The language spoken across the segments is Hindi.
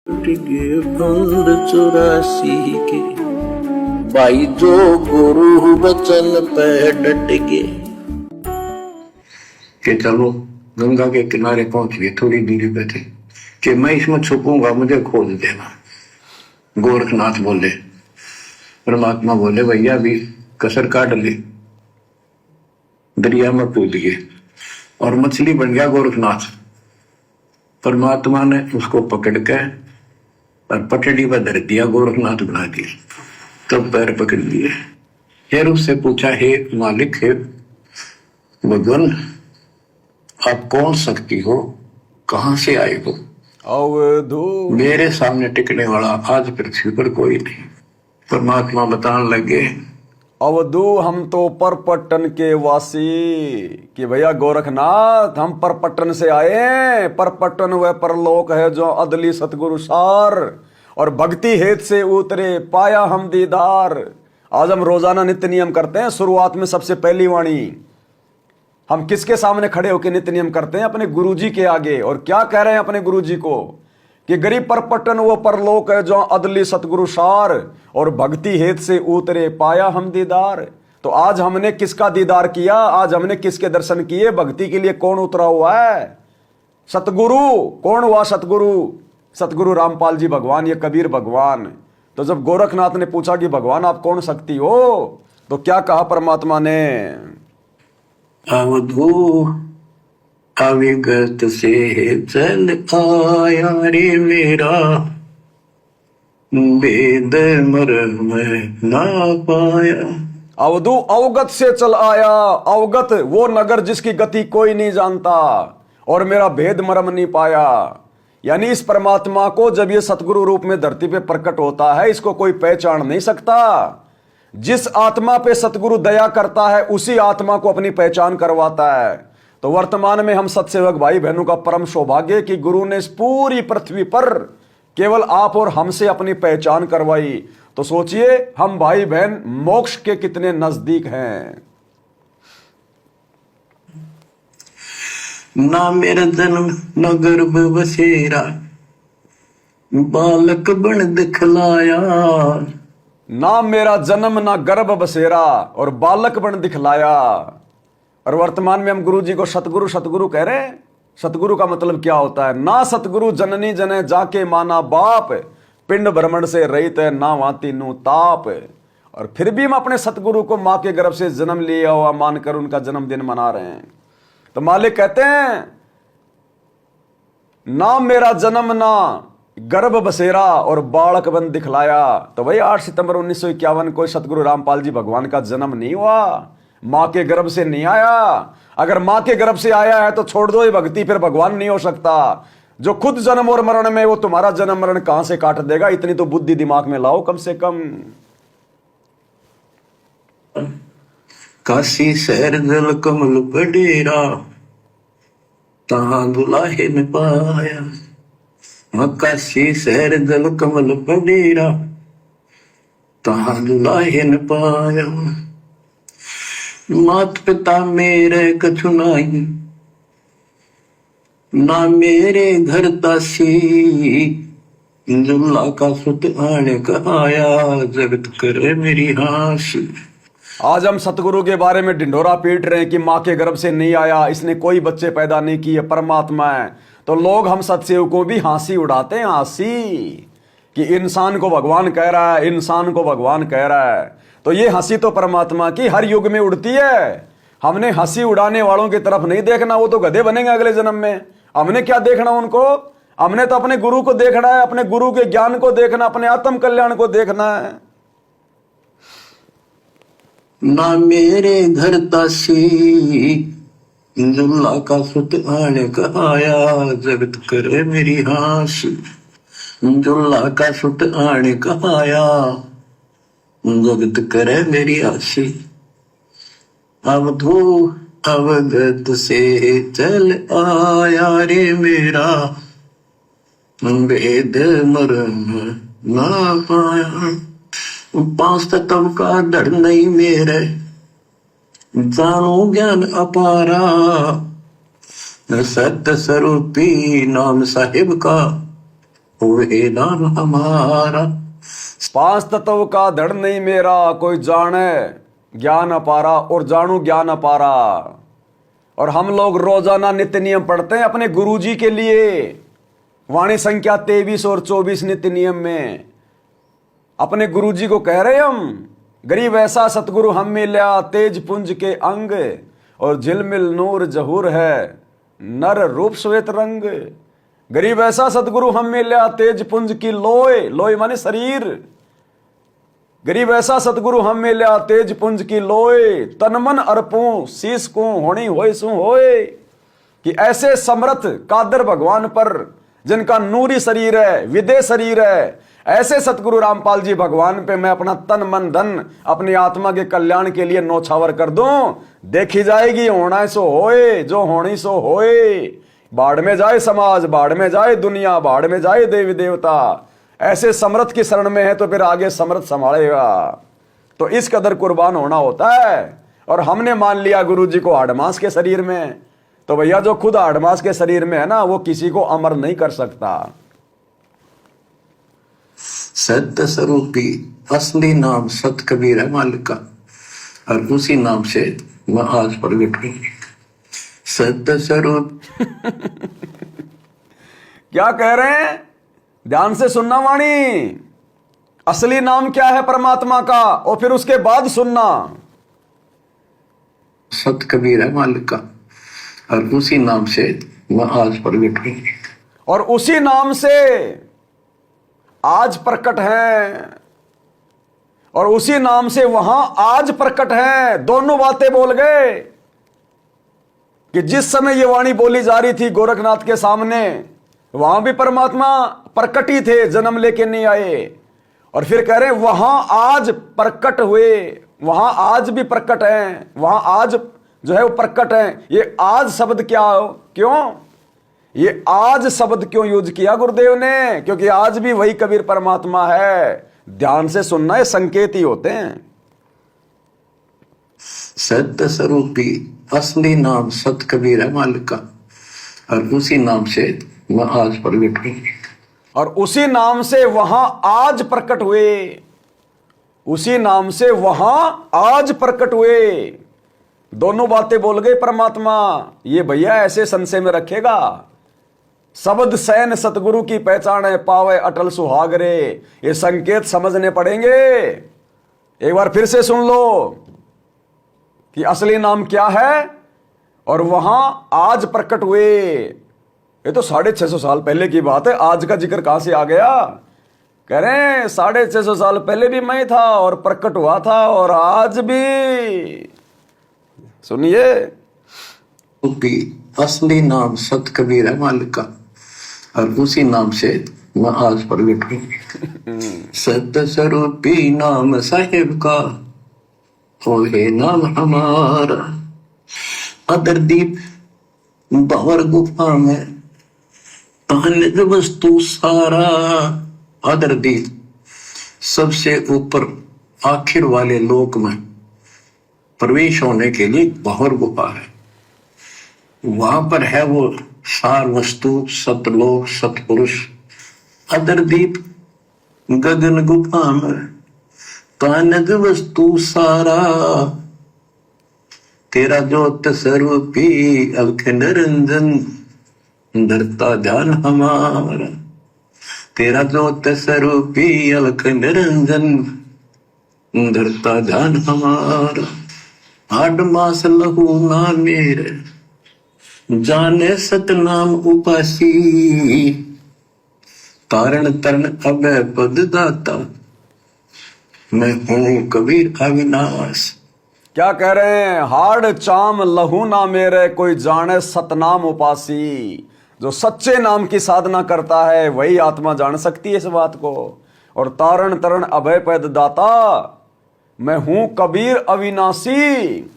टिके बंद 84 के भाई जो गुरु बचन पे डट गए कि चलो गंगा के किनारे पहुंच गए, थोड़ी दूरी पे थे कि मैं इसमें छुपूंगा, मुझे खोज देना। गोरखनाथ बोले, परमात्मा बोले भैया भी कसर काट ली, दरिया में कूद गए और मछली बन गया गोरखनाथ। परमात्मा ने उसको पकड़ के और पटड़ी पर धर दिया, गोरखनाथ बना दिया। तब पैर पकड़ लिए, फिर उससे पूछा, हे मालिक, हे भगवान, आप कौन शक्ति हो, कहां से आए हो? अवधू मेरे सामने टिकने वाला आज पृथ्वी पर कोई नहीं। परमात्मा बताने लगे, अवधू हम तो परपट्टन के वासी, कि भैया गोरखनाथ हम परपट्टन से आए हैं। परपट्टन वह परलोक है जो अदली सतगुरु सार, और भक्ति हेत से उतरे पाया हम दीदार। आज हम रोजाना नित्य नियम करते हैं। शुरुआत में सबसे पहली वाणी हम किसके सामने खड़े होकर नित्य नियम करते हैं? अपने गुरुजी के आगे। और क्या कह रहे हैं अपने गुरुजी को? कि गरीब परपट्टन वो परलोक है जो अदली सतगुरु सार, और भक्ति हेत से उतरे पाया हम दीदार। तो आज हमने किसका दीदार किया? आज हमने किसके दर्शन किए? भक्ति के लिए कौन उतरा हुआ है? सतगुरु। कौन हुआ सतगुरु? सतगुरु रामपाल जी भगवान, ये कबीर भगवान। तो जब गोरखनाथ ने पूछा कि भगवान आप कौन शक्ति हो, तो क्या कहा परमात्मा ने? अवधू अविगत से चल आया रे मेरा, वेद मर्म ना पाया। अवधू अवगत से चल आया। अवगत वो नगर जिसकी गति कोई नहीं जानता, और मेरा भेद मर्म नहीं पाया। यानी इस परमात्मा को जब ये सतगुरु रूप में धरती पे प्रकट होता है, इसको कोई पहचान नहीं सकता। जिस आत्मा पे सतगुरु दया करता है उसी आत्मा को अपनी पहचान करवाता है। तो वर्तमान में हम सत्सेवक भाई बहनों का परम सौभाग्य कि गुरु ने इस पूरी पृथ्वी पर केवल आप और हमसे अपनी पहचान करवाई। तो सोचिए हम भाई बहन मोक्ष के कितने नजदीक हैं। ना मेरा जन्म न गर्भ बसेरा, बालक बन दिखलाया। ना मेरा जन्म ना गर्भ बसेरा, और बालक बन दिखलाया। और वर्तमान में हम गुरु जी को सतगुरु सतगुरु कह रहे हैं। सतगुरु का मतलब क्या होता है? ना सतगुरु जननी जने जाके माना बाप, पिंड भ्रमण से रहित है ना वाती नु ताप। और फिर भी हम अपने सतगुरु को मां के गर्भ से जन्म लिया हुआ मानकर उनका जन्मदिन मना रहे हैं। तो मालिक कहते हैं, ना मेरा जन्म ना गर्भ बसेरा और बालक बन दिखलाया। तो भाई 8 सितंबर 1951 को सतगुरु रामपाल जी भगवान का जन्म नहीं हुआ, मां के गर्भ से नहीं आया। अगर मां के गर्भ से आया है तो छोड़ दो ये भक्ति, फिर भगवान नहीं हो सकता। जो खुद जन्म और मरण में, वो तुम्हारा जन्म मरण कहां से काट देगा? इतनी तो बुद्धि दिमाग में लाओ कम से कम। काशी शहर जल कमल बडेरा, तहां दुलाहे न पाया। काशी शहर जल कमल बडेरा, तहां दुलाहे न पाया। मात पिता मेरे कछु नाही, ना मेरे घर तासी। जुल्ला का सुत आने कहाया, जगत करे मेरी हासी। आज हम सतगुरु के बारे में ढिंढोरा पीट रहे हैं कि मां के गर्भ से नहीं आया, इसने कोई बच्चे पैदा नहीं किए, परमात्मा है। तो लोग हम सत्सेवकों भी हंसी उड़ाते हैं, हंसी, कि इंसान को भगवान कह रहा है, इंसान को भगवान कह रहा है। तो ये हंसी तो परमात्मा की हर युग में उड़ती है। हमने हंसी उड़ाने वालों की तरफ नहीं देखना, वो तो गधे बनेंगे अगले जन्म में। हमने क्या देखना उनको? हमने तो अपने गुरु को देखना है, अपने गुरु के ज्ञान को देखना, अपने आत्म कल्याण को देखना है। ना मेरे घर तासी, जुल्ला का सुत आने कहाया, जगत करे मेरी हासी। जुल्ला का सुत आने कहाया, जगत करे मेरी हासी। अवधू अवगत से चल आया रे मेरा, वेद मर्म ना पाया। 5 तत्व का डर नहीं मेरे, जानो ज्ञान अपारा। सत्य स्वरूपी नाम साहिब का, होए नाम हमारा। पांच तत्व का धड़ नहीं मेरा, कोई जाने ज्ञान अपारा और जानू ज्ञान अपारा। और हम लोग रोजाना नित्य नियम पढ़ते हैं अपने गुरुजी के लिए, वाणी संख्या 23 और 24 नित्य नियम में अपने गुरुजी को कह रहे हम, गरीब ऐसा सतगुरु हम मिल्या, तेज पुंज के अंग और झिलमिल नूर जहूर है, नर रूप श्वेत रंग। गरीब ऐसा सतगुरु हम मिल्या, तेज पुंज की लोय, लोय माने शरीर। गरीब ऐसा सतगुरु हम मिल्या, तेज पुंज की लोय, तन मन अर्पूं शीस को होनी होय सु होय। कि ऐसे समर्थ कादर भगवान पर जिनका नूरी शरीर है, विदे शरीर है, ऐसे सतगुरु रामपाल जी भगवान पे मैं अपना तन मन धन अपनी आत्मा के कल्याण के लिए नौछावर कर दूं। देखी जाएगी होना सो होए, जो होनी सो होए। बाढ़ में जाए समाज, बाढ़ में जाए दुनिया, बाढ़ में जाए देवी देवता। ऐसे समर्थ की शरण में है तो फिर आगे समर्थ संभालेगा। तो इस कदर कुर्बान होना होता है। और हमने मान लिया गुरु जी को आडमास के शरीर में, तो भैया जो खुद आडमास के शरीर में है ना, वो किसी को अमर नहीं कर सकता। सत्य स्वरूपी असली नाम सत कबीर है मालिक का, और उसी नाम से मैं आज प्रगट हुई। सत्य स्वरूप क्या कह रहे हैं, ध्यान से सुनना वाणी। असली नाम क्या है परमात्मा का, और फिर उसके बाद सुनना। सत कबीर है मालिक का, और उसी नाम से मैं आज प्रगट हुई। और उसी नाम से आज प्रकट है, और उसी नाम से वहां आज प्रकट है। दोनों बातें बोल गए कि जिस समय ये वाणी बोली जा रही थी गोरखनाथ के सामने, वहां भी परमात्मा प्रकट ही थे, जन्म लेके नहीं आए। और फिर कह रहे वहां आज प्रकट हुए, वहां आज भी प्रकट हैं, वहां आज जो है वो प्रकट है। ये आज शब्द क्या हो, क्यों ये आज शब्द क्यों यूज किया गुरुदेव ने, क्योंकि आज भी वही कबीर परमात्मा है। ध्यान से सुनना, ये संकेत ही होते हैं। सत्य स्वरूपी असली नाम सत कबीर है मालिक का, और उसी नाम से मैं आज प्रगट हुई। और उसी नाम से वहां आज प्रकट हुए, उसी नाम से वहां आज प्रकट हुए। दोनों बातें बोल गए परमात्मा। ये भैया ऐसे संशय में रखेगा। शब्द सैन सतगुरु की पहचान है, पावे अटल सुहागरे। ये संकेत समझने पड़ेंगे। एक बार फिर से सुन लो कि असली नाम क्या है, और वहां आज प्रकट हुए। ये तो 650 साल पहले की बात है, आज का जिक्र कहां से आ गया। कह रहे हैं 650 साल पहले भी मैं था और प्रकट हुआ था, और आज भी। सुनिए, असली नाम सत कबीर है मालिक का, और उसी नाम से मैं आज प्रगट हुई। सत्य स्वरूपी नाम साहिब का, होए नाम हमारा। अदरदीप बावर गुफा में अनित वस्तु सारा। अदरदीप सबसे ऊपर आखिर वाले लोक में प्रवेश होने के लिए बावर गुफा है। वहां पर है वो सार वस्तु, सतलोक, सतपुरुष। अदरदीप गगन गुफा में कानग वस्तु सारा। तेरा ज्योत स्वरूपी अलख निरंजन, धरता ध्यान हमारा। तेरा ज्योत स्वरूपी अलख निरंजन, धरता ध्यान हमारा। 8 मास लहू ना मेरे, जाने सतनाम उपासी। तारण तरण अभय पद दाता, मैं हूं कबीर अविनाश। क्या कह रहे हैं, हाड़ चाम लहू ना मेरे, कोई जाने सतनाम उपासी। जो सच्चे नाम की साधना करता है वही आत्मा जान सकती है इस बात को। और तारण तरण अभय पद दाता, मैं हूं कबीर अविनाशी,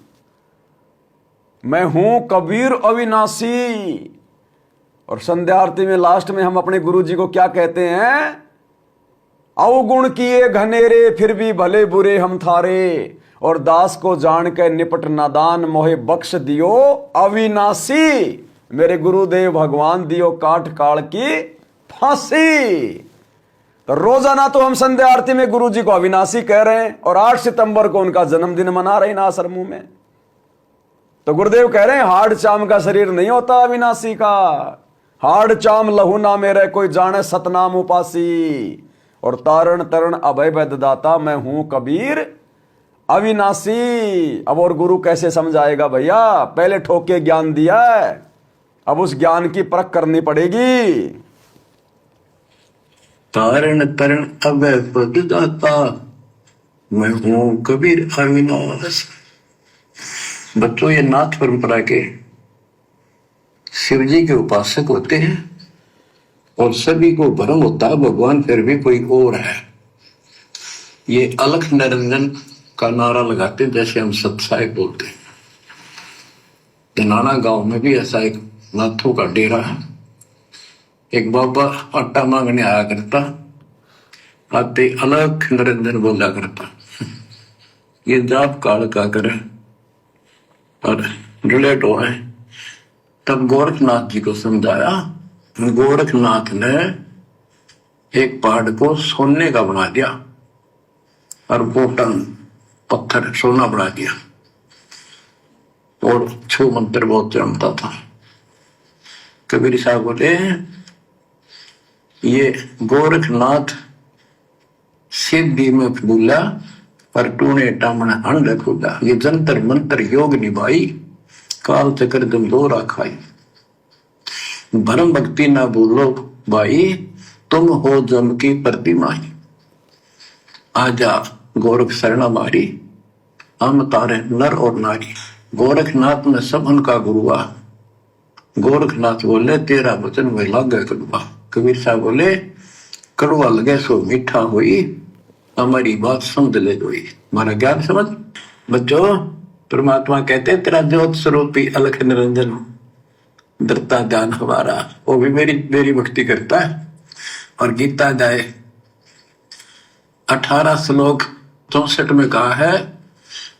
मैं हूं कबीर अविनाशी। और संध्या आरती में लास्ट में हम अपने गुरु जी को क्या कहते हैं, अवगुण किए घनेरे फिर भी भले बुरे हम थारे, और दास को जान के निपट नादान, मोहे बख्श दियो अविनाशी। मेरे गुरुदेव भगवान दियो काट काल की फांसी। तो रोजाना तो हम संध्या आरती में गुरु जी को अविनाशी कह रहे हैं और 8 सितंबर को उनका जन्मदिन मना रहे हैं ना आश्रमों में। तो गुरुदेव कह रहे हैं हाड़ चाम का शरीर नहीं होता अविनाशी का, हाड़ चाम लहू ना मेरे कोई जाने सतनाम उपासी, और तारण तरण अभय वैद्यदाता मैं हूं कबीर अविनाशी। अब और गुरु कैसे समझाएगा भैया, पहले ठोक के ज्ञान दिया है, अब उस ज्ञान की परख करनी पड़ेगी। तारण तरण अभय वैद्यदाता मैं हूं कबीर अविनाशी। बच्चों, ये नाथ परंपरा के शिव जी के उपासक होते हैं और सभी को भ्रम होता है भगवान फिर भी कोई और है। ये अलख निरंजन का नारा लगाते हैं, जैसे हम सत्साई बोलते हैं। धनाना गांव में भी ऐसा एक नाथों का डेरा है। एक बाबा आटा मांगने आया करता, आते अलख निरंजन बोला करता। ये जाप काल का करे और रिलेट हो है। तब गोरखनाथ जी को समझाया। गोरखनाथ ने एक पहाड़ को सोने का बना दिया और 2 टन पत्थर सोना बना दिया और 6 मंत्र बहुत जमता था। कबीर साहब बोले ये गोरखनाथ सिद्धि में बोला पर टूने टामना अंड खुदा। ये जंतर मंत्र योग निभाई काल चक्र दम दोरा खाई। भरम भक्ति ना बोलो भाई तुम हो जम की प्रतिमाई। आजा गोरख शरणा मारी हम तारे नर और नारी। गोरखनाथ में सब उनका गुरुआ। गोरखनाथ बोले तेरा वचन में लागे कड़वा। कबीर साहब बोले कड़वा लगे सो मीठा हुई हमारी बात समझ ले जोई। हमारा ज्ञान समझ। बच्चों, परमात्मा कहते हैं तेरा ज्योत स्वरूपी अलख निरंजन दरता ध्यान हमारा, वो भी मेरी भक्ति करता है। और गीता जाए 18 श्लोक 64 में कहा है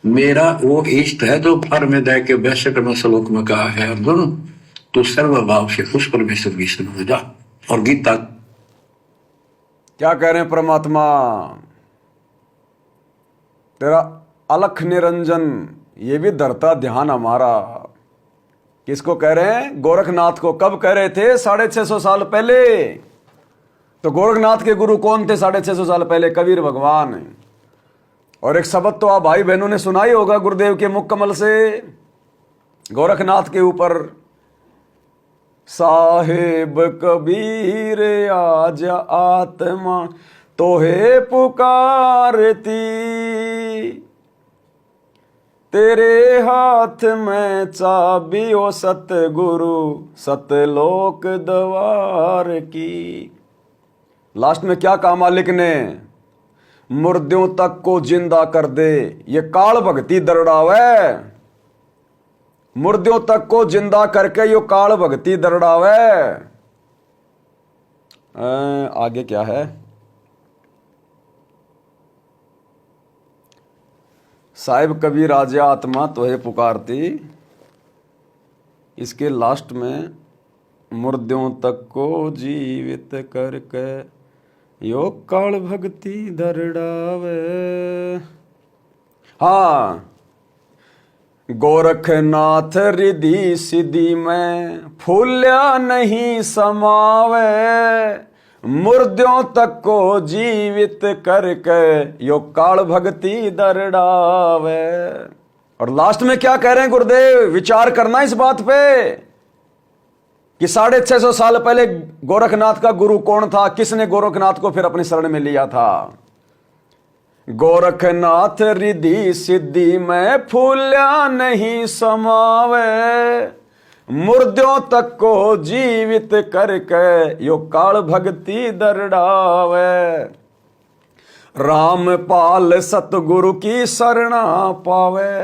मेरा वो इष्ट है जो फर में दे के 62 श्लोक में कहा है अर्जुन तू सर्वभाव से उस परमेश्वर विष्णु हो जा। और गीता क्या कह रहे हैं परमात्मा, तेरा अलख निरंजन ये भी धरता ध्यान हमारा। किसको कह रहे हैं? गोरखनाथ को। कब कह रहे थे? 650 साल पहले। तो गोरखनाथ के गुरु कौन थे 650 साल पहले? कबीर भगवान। और एक शब्द तो आप भाई बहनों ने सुना ही होगा गुरुदेव के मुख कमल से गोरखनाथ के ऊपर, साहेब कबीर आज आत्मा तोहे पुकारती, तेरे हाथ में चाबी ओ सतगुरु सतलोक द्वार की। लास्ट में क्या कहा मालिक ने? मुर्दों तक को जिंदा कर दे ये काल भक्ति दरड़ावे। मुर्दों तक को जिंदा करके यो काल भक्ति दरड़ावे। आगे क्या है? साहिब कबीर आजा आत्मा तोहे पुकारती। इसके लास्ट में मुर्दों तक को जीवित करके यो काल भक्ति दरड़ावे। हाँ, गोरखनाथ रिधि सिद्धि में फूल्या नहीं समावे, मुर्दों तक को जीवित करके यो काल भक्ति दरड़ावे। और लास्ट में क्या कह रहे हैं गुरुदेव? विचार करना इस बात पे कि 650 साल पहले गोरखनाथ का गुरु कौन था, किसने गोरखनाथ को फिर अपनी शरण में लिया था। गोरखनाथ रिधि सिद्धि में फूल्या नहीं समावे, मुर्दों तक को जीवित करके यो काल भक्ति दरड़ावे। रामपाल सतगुरु की शरणा पावे,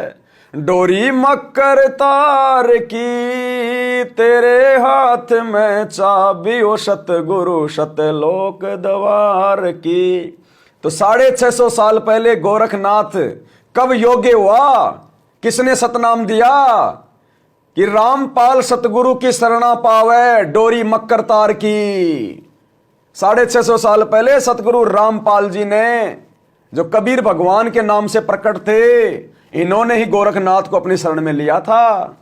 डोरी मकर तार की, तेरे हाथ में चाबी ओ सतगुरु सतलोक द्वार की। तो 650 साल पहले गोरखनाथ कब योग्य हुआ? किसने सतनाम दिया कि रामपाल सतगुरु की शरणा पावे, डोरी मक्कर तार की। 650 साल पहले सतगुरु रामपाल जी ने, जो कबीर भगवान के नाम से प्रकट थे, इन्होंने ही गोरखनाथ को अपनी शरण में लिया था।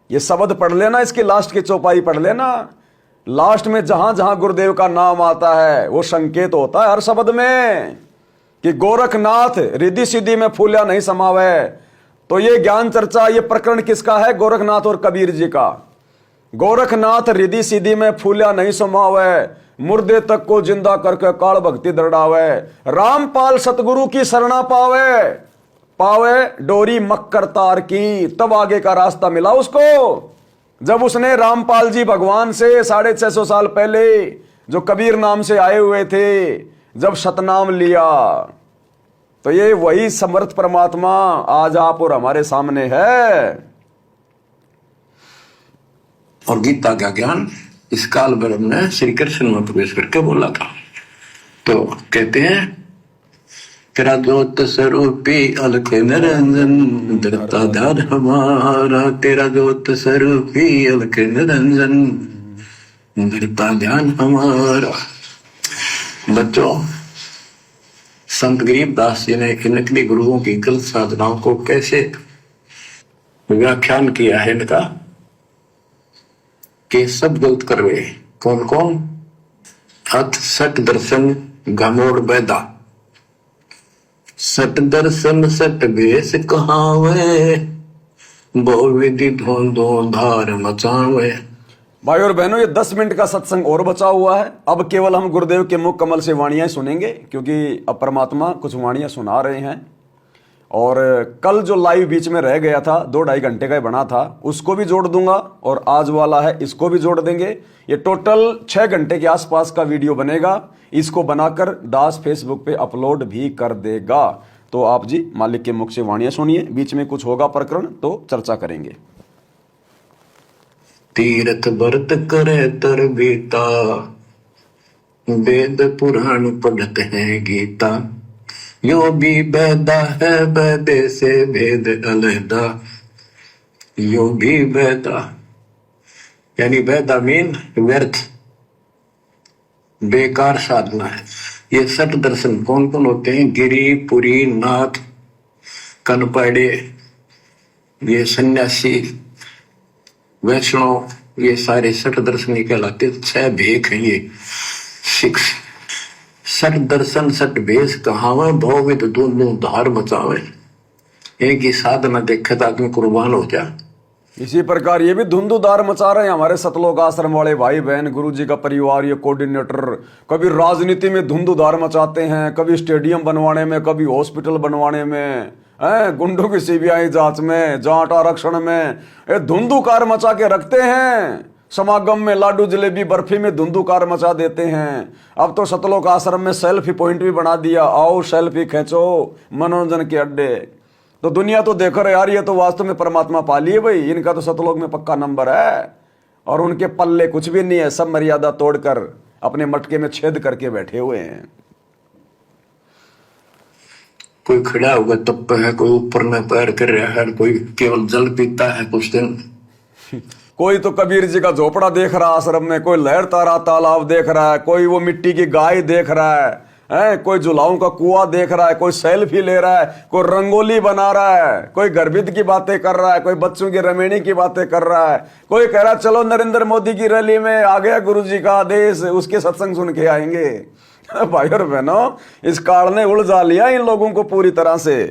ये शब्द पढ़ लेना, इसकी लास्ट की चौपाई पढ़ लेना। लास्ट में जहां जहां गुरुदेव का नाम आता है वो संकेत होता है हर शब्द में कि गोरखनाथ रिद्धि सिद्धि में फूलिया नहीं समावे। तो ये ज्ञान चर्चा, ये प्रकरण किसका है? गोरखनाथ और कबीर जी का। गोरखनाथ रिद्धि सिद्धि में फूलिया नहीं समावे, मुर्दे तक को जिंदा करके काल भक्ति दृढ़ावे। रामपाल सतगुरु की शरणा पावे, पावे डोरी मक्कर तार की, तब आगे का रास्ता मिला उसको। जब उसने रामपाल जी भगवान से 650 साल पहले, जो कबीर नाम से आए हुए थे, जब सतनाम लिया, तो ये वही समर्थ परमात्मा आज आप और हमारे सामने है। और गीता का ज्ञान इस काल ब्रह्म ने श्री कृष्ण में प्रवेश करके बोला था। तो कहते हैं, तेरा ज्योत स्वरूपी अलख निरंजन, धरता ध्यान हमारा। तेरा ज्योत स्वरूपी अलख निरंजन, धरता ध्यान हमारा। बच्चों, संत गरीबदास जी ने इनके गुरुओं की गलत साधनाओं को कैसे व्याख्यान किया है इनका, कि सब गलत करवे। कौन कौन? अथ सट दर्शन घमोड़ बैदा, सट दर्शन सट बेस कहावे, बहु विधि धोंधो धार मचावे। भाई और बहनों, ये 10 मिनट का सत्संग और बचा हुआ है। अब केवल हम गुरुदेव के मुख कमल से वाणियां सुनेंगे, क्योंकि अब परमात्मा कुछ वाणियां सुना रहे हैं। और कल जो लाइव बीच में रह गया था, 2-2.5 घंटे का ही बना था, उसको भी जोड़ दूंगा, और आज वाला है इसको भी जोड़ देंगे। ये टोटल 6 घंटे के आसपास का वीडियो बनेगा। इसको बनाकर दास फेसबुक पे अपलोड भी कर देगा। तो आप जी मालिक के मुख से वाणियां सुनिए, बीच में कुछ होगा प्रकरण तो चर्चा करेंगे। तीर्थ व्रत करे तर बीता, वेद पुराण पढ़ते हैं गीता। यो भी वेदा है, वेदे से भेद अलहदा। यो भी वेदा, यानी वेदा मीन व्यर्थ, बेकार साधना है। ये सठ दर्शन कौन कौन होते हैं? गिरी, पुरी, नाथ, कनपड़े, ये सन्यासी, वैष्णव, ये सारे सठ दर्शन कहलाते। 6 भेख हैं ये, 6 सठ दर्शन सठ भेष कहावे, भौविद दोनों धार बचावे। एक ही साधना देखे तो आदमी कुर्बान हो जा। इसी प्रकार ये भी धुंधुदार मचा रहे हैं हमारे सतलोक आश्रम वाले भाई बहन, गुरु जी का परिवार, ये कोऑर्डिनेटर। कभी राजनीति में धुंधुदार मचाते हैं, कभी स्टेडियम बनवाने में, कभी हॉस्पिटल बनवाने में, गुंडों की सीबीआई जांच में, जाट आरक्षण में, ये धुंधुकार मचा के रखते हैं। समागम में लाडू जलेबी बर्फी में धुंधुकार मचा देते हैं। अब तो सतलोक आश्रम में सेल्फी पॉइंट भी बना दिया, आओ सेल्फी खींचो, मनोरंजन के अड्डे। तो दुनिया तो देख रहे यार, ये तो वास्तव में परमात्मा पा लिए भाई, इनका तो सतलोक में पक्का नंबर है, और उनके पल्ले कुछ भी नहीं है। सब मर्यादा तोड़कर अपने मटके में छेद करके बैठे हुए हैं। कोई खड़ा होगा तब है, कोई ऊपर में पैर कर रहा है, कोई केवल जल पीता है कुछ दिन। कोई तो कबीर जी का झोपड़ा देख रहा है आश्रम में, कोई लहर तारा तालाब देख रहा है, कोई वो मिट्टी की गाय देख रहा है, कोई जुलाओं का कुआं देख रहा है, कोई सेल्फी ले रहा है, कोई रंगोली बना रहा है, कोई गर्भित की बातें कर रहा है, कोई बच्चों की रमेणी की बातें कर रहा है, कोई कह रहा है चलो नरेंद्र मोदी की रैली में आ गया गुरु जी का आदेश, उसके सत्संग सुन के आएंगे। भाई और बहनों, इस काल ने उलझा लिया इन लोगों को पूरी तरह से।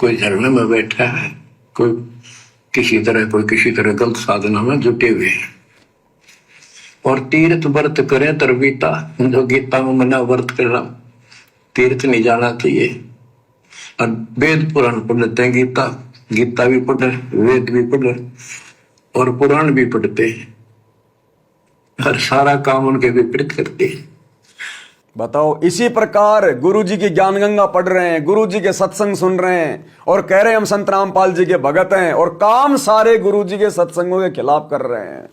कोई झरने में बैठा है, कोई किसी तरह गलत साधना में जुटे हुए हैं। और तीर्थ व्रत करें तरबीता, जो गीता में मना व्रत करना, तीर्थ नहीं जाना चाहिए। और वेद पुराण पढ़ लेते हैं, गीता भी पढ़े, वेद भी पढ़े और पुराण भी पढ़ते हैं, हर सारा काम उनके विपरीत करते हैं। बताओ, इसी प्रकार गुरु जी की ज्ञान गंगा पढ़ रहे हैं, गुरु जी के सत्संग सुन रहे हैं और कह रहे हैं हम संत रामपाल जी के भगत हैं, और काम सारे गुरु जी के सत्संगों के खिलाफ कर रहे हैं।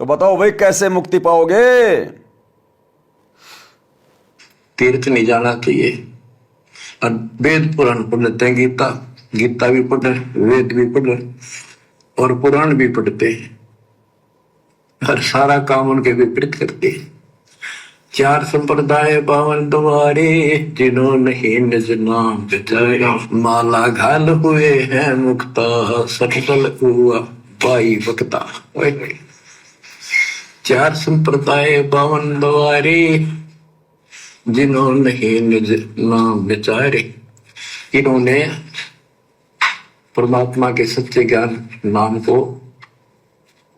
तो बताओ भाई, कैसे मुक्ति पाओगे? तीर्थ नहीं जाना चाहिए। और वेद पुराण पढ़ लेते हैं, गीता भी पढ़े, वेद भी पढ़े और पुराण भी पढ़ते हैं, और सारा काम उनके विपरीत करते हैं। 4 संप्रदाय 52 द्वारे, जिन्होंने ही निज नाम बिचारा, माला घाल हुए हैं मुक्ता, सठल हुआ बाई बकता। 4 संप्रदाय 52 द्वारे, जिन्होंने ही निज नाम बिचारे, इन्होंने परमात्मा के सच्चे ज्ञान नाम को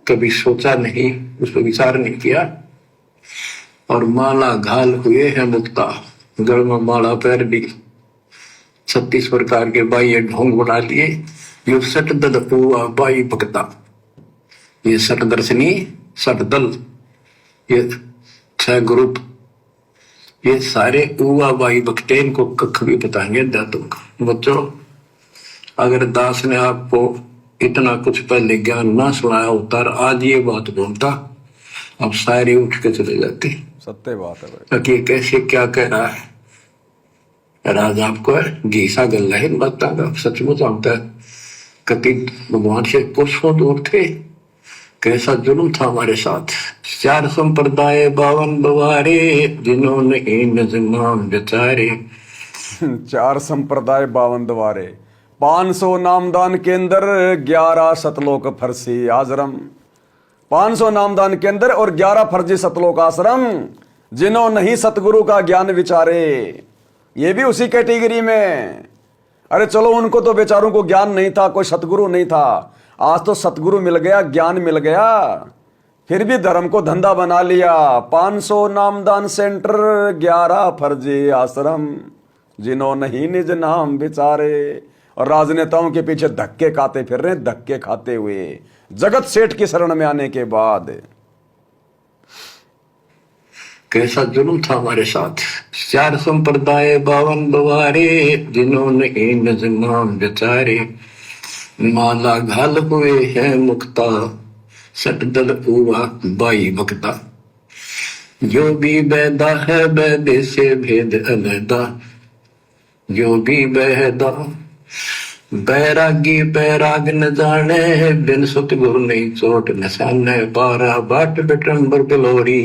कभी सोचा नहीं, उस पर विचार नहीं किया, और माला घाल हुए हैं मुक्ता, गल में माला पैर दी, 36 प्रकार के बाह्य ढोंग बना लिए, यो सट दल हुआ बाई भक्ता। ये सट दर्शनी, सट दल, ये 6 ग्रुप, ये सारे उवा बाई भक्ते, इनको कख भी बताएंगे दातुम। बच्चों, अगर दास ने आपको इतना कुछ पहले ज्ञान ना सुनाया होता और आज ये बात बोलता, अब सारे उठ के चले जाते। सत्य बात है भाई। कि कैसे क्या कह रहा है राज, आपको घीसा गल है बात, सचमुच आता है। कति भगवान से कोसों दूर थे, कैसा जुल्म था हमारे साथ। 4 संप्रदाय 52 द्वारे, जिन्होंने निज नाम बिचारे। 4 संप्रदाय 52 द्वारे, 500 नामदान के अंदर 11 सतलोक फर्सी आश्रम। 500 नामदान के अंदर और 11 फर्जी सतलोक आश्रम, जिन्होंने नहीं सतगुरु का ज्ञान विचारे। ये भी उसी कैटेगरी में। अरे चलो, उनको तो बेचारों को ज्ञान नहीं था, कोई सतगुरु नहीं था। आज तो सतगुरु मिल गया, ज्ञान मिल गया, फिर भी धर्म को धंधा बना लिया। 500 नामदान सेंटर, 11 फर्जी आश्रम, जिन्होंने ही निज नाम विचारे। और राजनेताओं के पीछे धक्के खाते फिर रहे, धक्के खाते हुए जगत सेठ की शरण में आने के बाद। कैसा जुल्म था हमारे साथ। 4 संप्रदाय 52 द्वारे, जिन्होंने निज नाम बिचारे। माला घाल हुए हैं मुक्ता, सट दल हुआ बाई भक्ता। जो भी बैदा है बैदे से भेद अलैदा, जो भी बैदा बैरागी बैराग न जाने, बिन सतगुरु नहीं चोट निशाने। 12 बाट बिटंबर बिलोरी,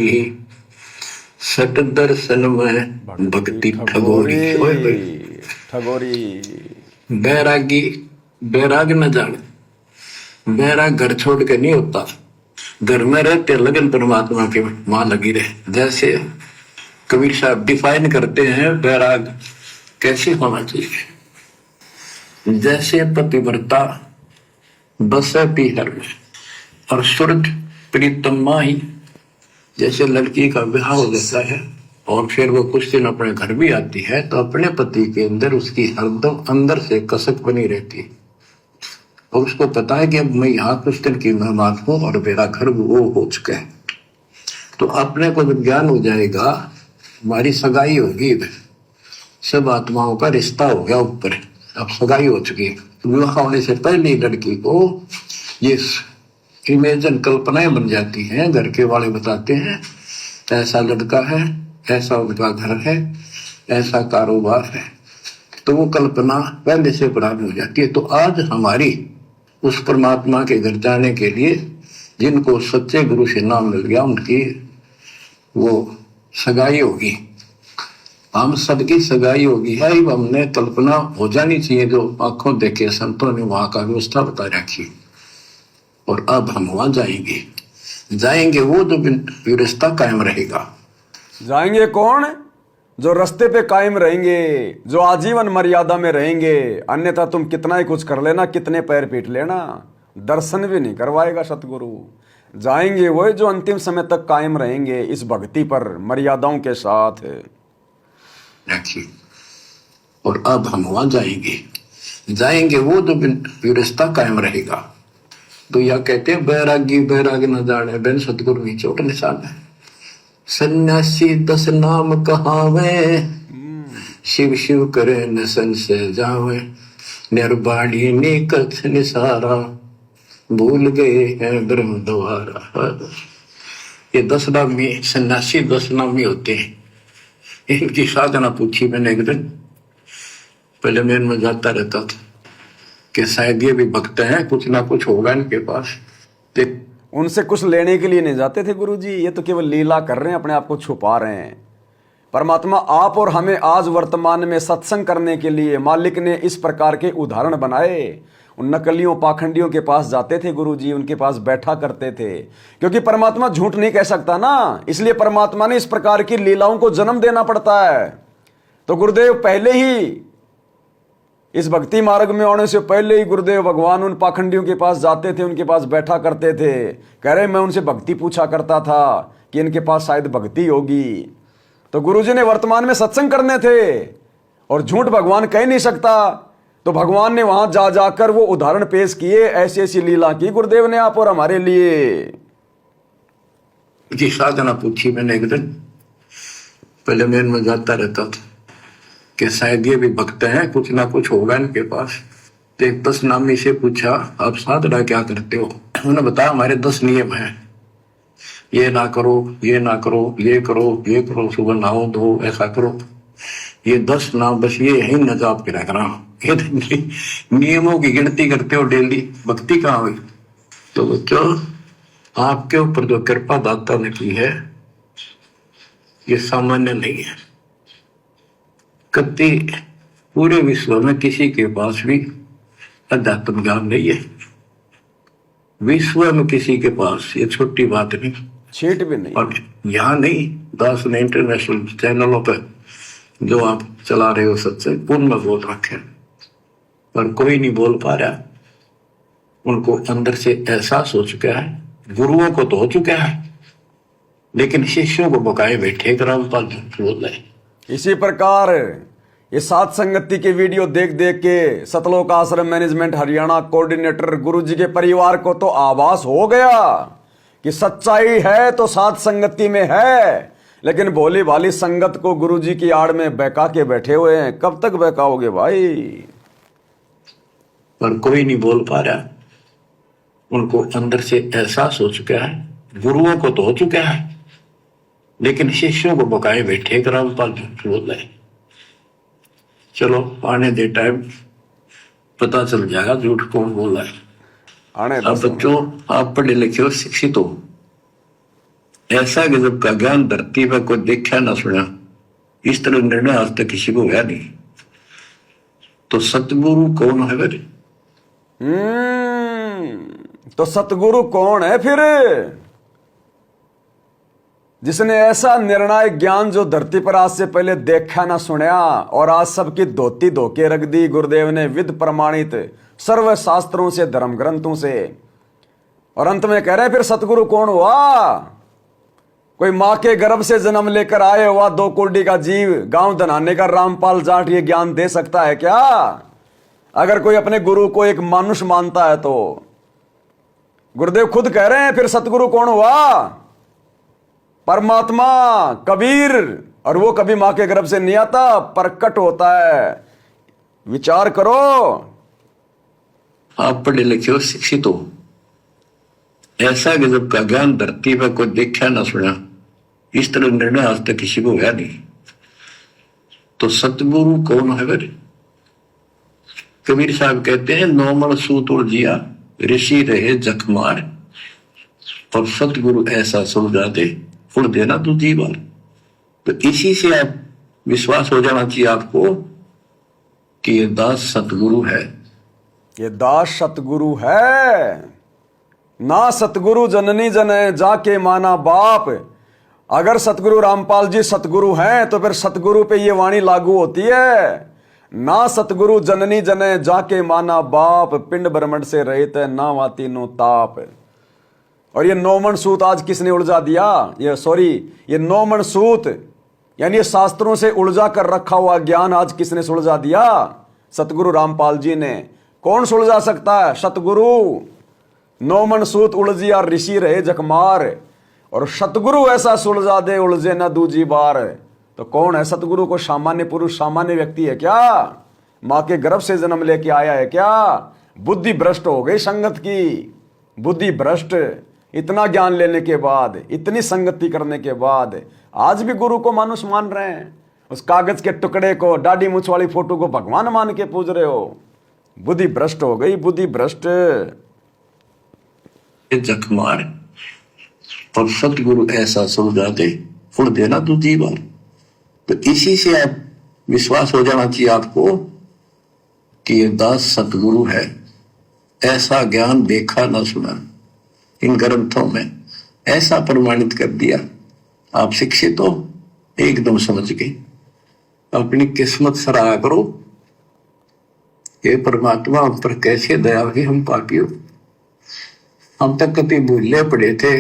सट दर्शन में भक्ति ठगोरी। ठगोरी बैरागी बैराग न जाने, बैराग घर छोड़ के नहीं होता, घर में रहते लगन परमात्मा की मां लगी रहे। जैसे कबीर साहब डिफाइन करते हैं बैराग कैसे होना चाहिए। जैसे पतिव्रता बस पीहर में और सूरज प्रीतम माही, जैसे लड़की का विवाह हो जाता है और फिर वो कुछ दिन अपने घर भी आती है, तो अपने पति के अंदर उसकी हरदम अंदर से कसक बनी रहती है, और उसको पता है कि अब मैं यहाँ कुछ दिन की मेहमान हूँ और मेरा घर वो हो चुका है। तो अपने को जब ज्ञान हो जाएगा, हमारी सगाई होगी, सब आत्माओं का रिश्ता हो गया ऊपर, अब सगाई हो चुकी है। विवाह होने से पहले लड़की को ये इमेजन कल्पनाएं बन जाती हैं। घर के वाले बताते हैं ऐसा लड़का है, ऐसा उनका घर है, ऐसा कारोबार है, तो वो कल्पना पहले से पुरानी हो जाती है। तो आज हमारी उस परमात्मा के घर जाने के लिए जिनको सच्चे गुरु से नाम मिल गया, उनकी वो सगाई होगी, हम सबकी सगाई होगी है। हमने कल्पना हो जानी चाहिए, जो आंखों देखे संतों ने वहां का व्यवस्था बता रखी, और अब हम वहां जाएंगे वो जो रिश्ता कायम रहेगा। जाएंगे कौन? जो रास्ते पे कायम रहेंगे, जो आजीवन मर्यादा में रहेंगे। अन्यथा तुम कितना ही कुछ कर लेना, कितने पैर पीट लेना, दर्शन भी नहीं करवाएगा सतगुरु। जाएंगे वो जो अंतिम समय तक कायम रहेंगे इस भक्ति पर, मर्यादाओं के साथ रखिए। और अब हम वहां जाएंगे वो जो रिश्ता कायम रहेगा। तो यह कहते हैं बैरागी बैराग न जाने, बिन सतगुरु नहीं चोट निशान है। सन्यासी 10 नाम कहावे, शिव शिव करे न संशय जावे। निर्बाणी ने कथ निसारा, भूल गए हैं ब्रह्म द्वारा। ये 10 नामी सन्यासी 10 नामी होते हैं। इनकी साधना पूछी मैंने एक दिन, पहले मैं इनमें जाता रहता था कि शायद ये भी भक्त हैं, कुछ ना कुछ होगा इनके पास। उनसे कुछ लेने के लिए नहीं जाते थे गुरुजी, ये तो केवल लीला कर रहे हैं, अपने आप को छुपा रहे हैं। परमात्मा आप और हमें आज वर्तमान में सत्संग करने के लिए मालिक ने इस प्रकार के उदाहरण बनाए। उन नकलियों पाखंडियों के पास जाते थे गुरुजी, उनके पास बैठा करते थे, क्योंकि परमात्मा झूठ नहीं कह सकता ना, इसलिए परमात्मा ने इस प्रकार की लीलाओं को जन्म देना पड़ता है। तो गुरुदेव पहले ही इस भक्ति मार्ग में आने से पहले ही गुरुदेव भगवान उन पाखंडियों के पास जाते थे, उनके पास बैठा करते थे। कह रहे मैं उनसे भक्ति पूछा करता था कि इनके पास शायद भक्ति होगी। तो गुरुजी ने वर्तमान में सत्संग करने थे और झूठ भगवान कह नहीं सकता, तो भगवान ने वहां जा जाकर वो उदाहरण पेश किए, ऐसी ऐसी लीला की गुरुदेव ने आप और हमारे लिए। जी साधना पूछी मैंने एक दिन, पहले मैं इनमें जाता रहता था कि शायद ये भी भक्त हैं, कुछ ना कुछ होगा इनके पास। तो एक 10 नामी से पूछा आप साधना क्या करते हो? उन्होंने बताया हमारे 10 नियम हैं, ये ना करो, ये ना करो, ये करो, ये करो, सुबह नहाओ धो, ऐसा करो। ये 10 नाम बस ये यही न जाप के रख रहा हूं। ये नियमों की गिनती करते हो डेली, भक्ति कहाँ हुई? तो बच्चों आपके ऊपर जो कृपा दाता ने की है ये सामान्य नहीं है। कति पूरे विश्व में किसी के पास भी अध्यात्म ज्ञान नहीं है, विश्व में किसी के पास, ये छोटी बात नहीं, छीट भी नहीं। और यहाँ नहीं, दास ने इंटरनेशनल चैनलों पर जो आप चला रहे हो सत्संग, उनमें बोल रखे, पर कोई नहीं बोल पा रहा। उनको अंदर से एहसास हो चुका है, गुरुओं को तो हो चुका है, लेकिन शिष्यों को बकाए बैठे रामपाल बोल रहे। इसी प्रकार ये सात संगति के वीडियो देख देख के सतलोक आश्रम मैनेजमेंट हरियाणा कोऑर्डिनेटर गुरुजी के परिवार को तो आभास हो गया कि सच्चाई है तो सात संगति में है, लेकिन भोली भाली संगत को गुरुजी की आड़ में बहका के बैठे हुए हैं। कब तक बहकाओगे भाई? पर कोई नहीं बोल पा रहा। उनको अंदर से एहसास हो चुका है, गुरुओं को तो हो चुका है, लेकिन शिष्यों को बकाए बैठे रामपाल बोल रहे। चलो आने दे टाइम, पता चल जाएगा झूठ कौन बोल रहा है। आने अब बच्चों आप पढ़े लिखे हो, शिक्षित हो, ऐसा गजब का ज्ञान धरती पर कोई देखा ना सुना, इस तरह निर्णय आज तक किसी को हुआ नहीं। तो सतगुरु कौन है फिर? तो सतगुरु कौन है फिर? जिसने ऐसा निर्णायक ज्ञान जो धरती पर आज से पहले देखा ना सुना और आज सबकी धोती धोके रख दी गुरुदेव ने, विद प्रमाणित सर्व शास्त्रों से, धर्म ग्रंथों से। और अंत में कह रहे फिर सतगुरु कौन हुआ? कोई मां के गर्भ से जन्म लेकर आए हुआ 2 कोड़ी का जीव, गांव धनाने का रामपाल जाट ये ज्ञान दे सकता है क्या? अगर कोई अपने गुरु को एक मानुष मानता है तो गुरुदेव खुद कह रहे हैं फिर सतगुरु कौन हुआ? परमात्मा कबीर, और वो कभी मां के गर्भ से नहीं आता, प्रकट होता है। विचार करो। आप पढ़े लिखे हो, शिक्षित हो, ऐसा गजब का ज्ञान धरती पर कोई देखा ना सुना, इस तरह निर्णय आज तक किसी को हुआ नहीं। तो सतगुरु कौन है फिर? कबीर साहब कहते हैं, नौमन सूत उलझिया ऋषि रहे जखमार, और सतगुरु ऐसा सुलझा दे उड़ देना दूसरी बार। तो इसी से आप विश्वास हो जाना चाहिए आपको कि ये दास सतगुरु है। ये दास सतगुरु है ना। सतगुरु जननी जने जाके माना बाप। अगर सतगुरु रामपाल जी सतगुरु हैं तो फिर सतगुरु पे ये वाणी लागू होती है ना। सतगुरु जननी जने जाके माना बाप, पिंड ब्रह्मंड से रहित है ना वाती नो ताप। और ये 9 मन सूत आज किसने उलझा दिया? ये 9 मन सूत यानी ये शास्त्रों से उलझा कर रखा हुआ ज्ञान आज किसने सुलझा दिया? सतगुरु रामपाल जी ने। कौन सुलझा सकता है? सतगुरु। 9 मन सूत उलझिया ऋषि रहे जखमार, और सतगुरु ऐसा सुलझा दे उलझे ना दूजी बार। तो कौन है सतगुरु? को सामान्य पुरुष, सामान्य व्यक्ति है क्या? मां के गर्भ से जन्म लेके आया है क्या? बुद्धि भ्रष्ट हो गई संगत की, बुद्धि भ्रष्ट। इतना ज्ञान लेने के बाद, इतनी संगति करने के बाद आज भी गुरु को मानुष मान रहे हैं। उस कागज के टुकड़े को, दाढ़ी मूंछ वाली फोटो को भगवान मान के पूज रहे हो। बुद्धि भ्रष्ट हो गई, बुद्धि भ्रष्ट। जखमार और सतगुरु ऐसा समझा दे उड़ देना दूसरी बार। तो इसी से आप विश्वास हो जाना चाहिए आपको कि ये दास सतगुरु है। ऐसा ज्ञान देखा ना सुना, इन ग्रंथों में ऐसा प्रमाणित कर दिया। आप शिक्षित हो, एकदम समझ गए। अपनी किस्मत सराहा करो, ये परमात्मा हम पर कैसे दया हुई। हम पापियों, हम तक कभी भूले पड़े थे,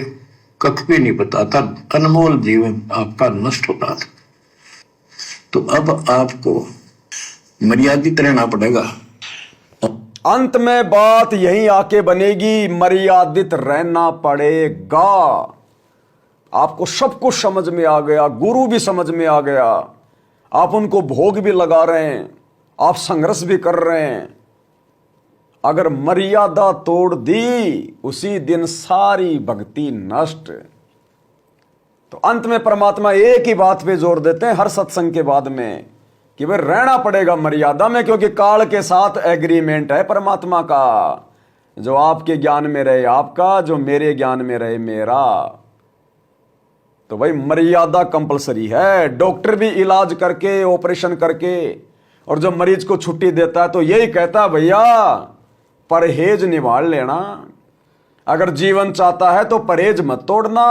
कख भी नहीं पता था, अनमोल जीवन आपका नष्ट होता था। तो अब आपको मर्यादित रहना पड़ेगा। अंत में बात यही आके बनेगी, मर्यादित रहना पड़ेगा। आपको सब कुछ समझ में आ गया, गुरु भी समझ में आ गया, आप उनको भोग भी लगा रहे हैं, आप संघर्ष भी कर रहे हैं। अगर मर्यादा तोड़ दी उसी दिन सारी भक्ति नष्ट। तो अंत में परमात्मा एक ही बात पे जोर देते हैं हर सत्संग के बाद में कि भाई रहना पड़ेगा मर्यादा में, क्योंकि काल के साथ एग्रीमेंट है परमात्मा का। जो आपके ज्ञान में रहे आपका, जो मेरे ज्ञान में रहे मेरा। तो भाई मर्यादा कंपलसरी है। डॉक्टर भी इलाज करके, ऑपरेशन करके, और जब मरीज को छुट्टी देता है तो यही कहता है भैया परहेज निभाल लेना। अगर जीवन चाहता है तो परहेज मत तोड़ना,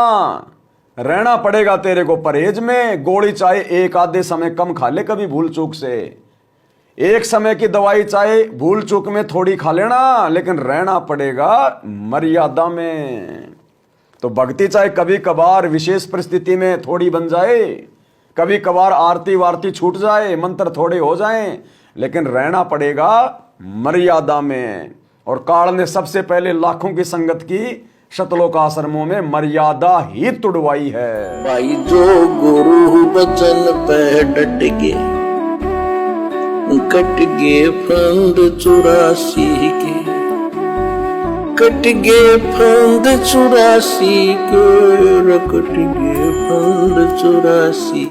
रहना पड़ेगा तेरे को परहेज में। गोली चाहे एक आधे समय कम खा ले कभी भूल चूक से, एक समय की दवाई चाहे भूल चूक में थोड़ी खा लेना, लेकिन रहना पड़ेगा मर्यादा में। तो भक्ति चाहे कभी कभार विशेष परिस्थिति में थोड़ी बन जाए, कभी कभार आरती वारती छूट जाए, मंत्र थोड़े हो जाएं, लेकिन रहना पड़ेगा मर्यादा में। और काल ने सबसे पहले लाखों की संगत की शतलोक आश्रमों में मर्यादा ही तुड़वाई है। भाई जो गुरु बचन पे डट गए, कट गए फंद 84 के, कट गए फंद 84 के, कट गए फंद 84।